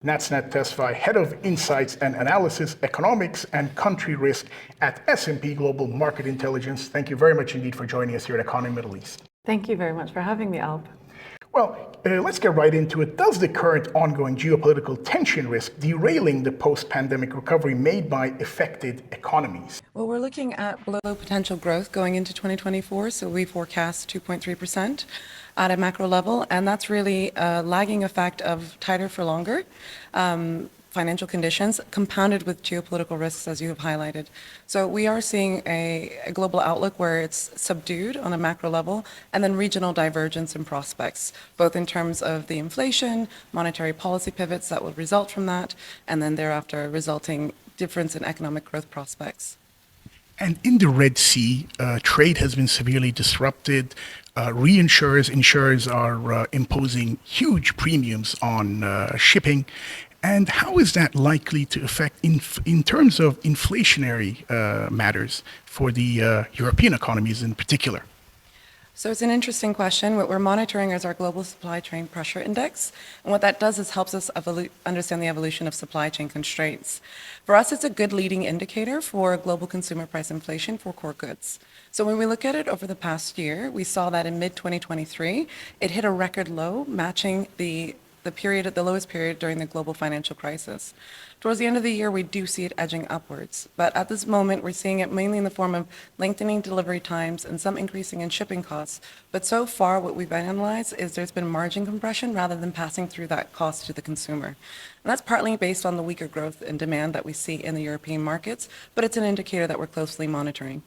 Natznet Tesfay, Head of Insights and Analysis, Economics and Country Risk at S&P Global Market Intelligence. Thank you very much indeed for joining us here at Economy Middle East. Thank you very much for having me, Alp. Well, let's get right into it. Does the current ongoing geopolitical tension risk derailing the post-pandemic recovery made by affected economies? Well, we're looking at below potential growth going into 2024, so we forecast 2.3% at a macro level, and that's really a lagging effect of tighter for longer financial conditions compounded with geopolitical risks, as you have highlighted. So we are seeing a global outlook where it's subdued on a macro level, and then regional divergence in prospects, both in terms of the inflation, monetary policy pivots that will result from that, and then thereafter resulting difference in economic growth prospects. And in the Red Sea, trade has been severely disrupted. Insurers are imposing huge premiums on shipping. And how is that likely to affect in terms of inflationary matters for the European economies in particular? So it's an interesting question. What we're monitoring is our global supply chain pressure index. And what that does is helps us understand the evolution of supply chain constraints. For us, it's a good leading indicator for global consumer price inflation for core goods. So when we look at it over the past year, we saw that in mid-2023, it hit a record low, matching the lowest period during the global financial crisis. Towards the end of the year, we do see it edging upwards. But at this moment, we're seeing it mainly in the form of lengthening delivery times and some increasing in shipping costs. But so far, what we've analyzed is there's been margin compression rather than passing through that cost to the consumer. And that's partly based on the weaker growth and demand that we see in the European markets, but it's an indicator that we're closely monitoring.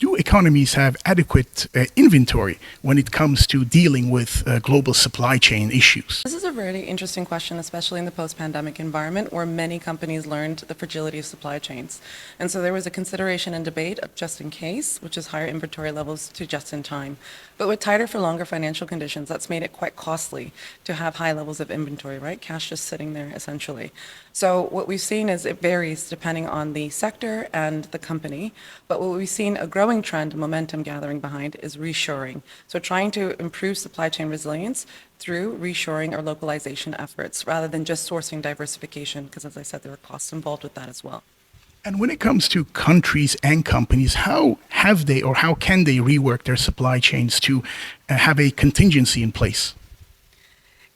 Do economies have adequate inventory when it comes to dealing with global supply chain issues? This is a really interesting question, especially in the post-pandemic environment where many companies learned the fragility of supply chains. And so there was a consideration and debate of just in case, which is higher inventory levels, to just in time. But with tighter for longer financial conditions, that's made it quite costly to have high levels of inventory, right? Cash just sitting there, essentially. So what we've seen is it varies depending on the sector and the company. But what we've seen a growing trend and momentum gathering behind is reshoring. So trying to improve supply chain resilience through reshoring or localization efforts rather than just sourcing diversification, because as I said, there are costs involved with that as well. And when it comes to countries and companies, how have they or how can they rework their supply chains to have a contingency in place?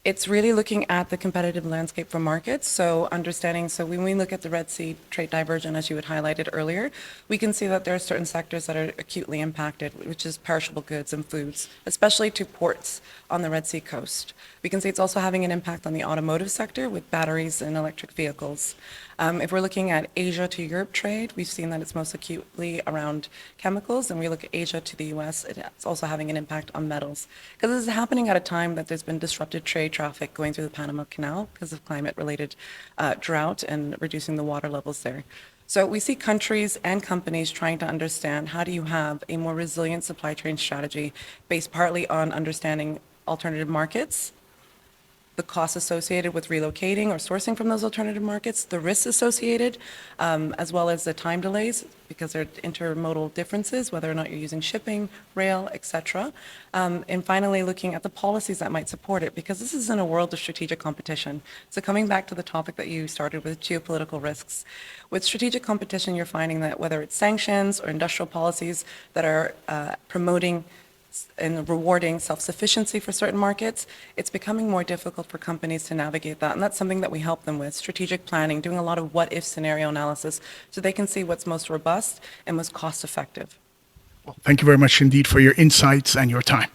It's really looking at the competitive landscape for markets. So when we look at the Red Sea trade diversion, as you had highlighted earlier, we can see that there are certain sectors that are acutely impacted, which is perishable goods and foods, especially to ports on the Red Sea coast. We can see it's also having an impact on the automotive sector with batteries and electric vehicles. If we're looking at Asia to Europe trade, we've seen that it's most acutely around chemicals, and we look at Asia to the US, it's also having an impact on metals. Because this is happening at a time that there's been disrupted trade traffic going through the Panama Canal because of climate-related drought and reducing the water levels there. So we see countries and companies trying to understand how do you have a more resilient supply chain strategy based partly on understanding alternative markets, the costs associated with relocating or sourcing from those alternative markets, the risks associated, as well as the time delays, because there are intermodal differences, whether or not you're using shipping, rail, etc. And finally, looking at the policies that might support it, because this is in a world of strategic competition. So coming back to the topic that you started with, geopolitical risks. With strategic competition, you're finding that whether it's sanctions or industrial policies that are promoting and rewarding self-sufficiency for certain markets, it's becoming more difficult for companies to navigate that. And that's something that we help them with, strategic planning, doing a lot of what-if scenario analysis so they can see what's most robust and most cost-effective. Well, thank you very much indeed for your insights and your time.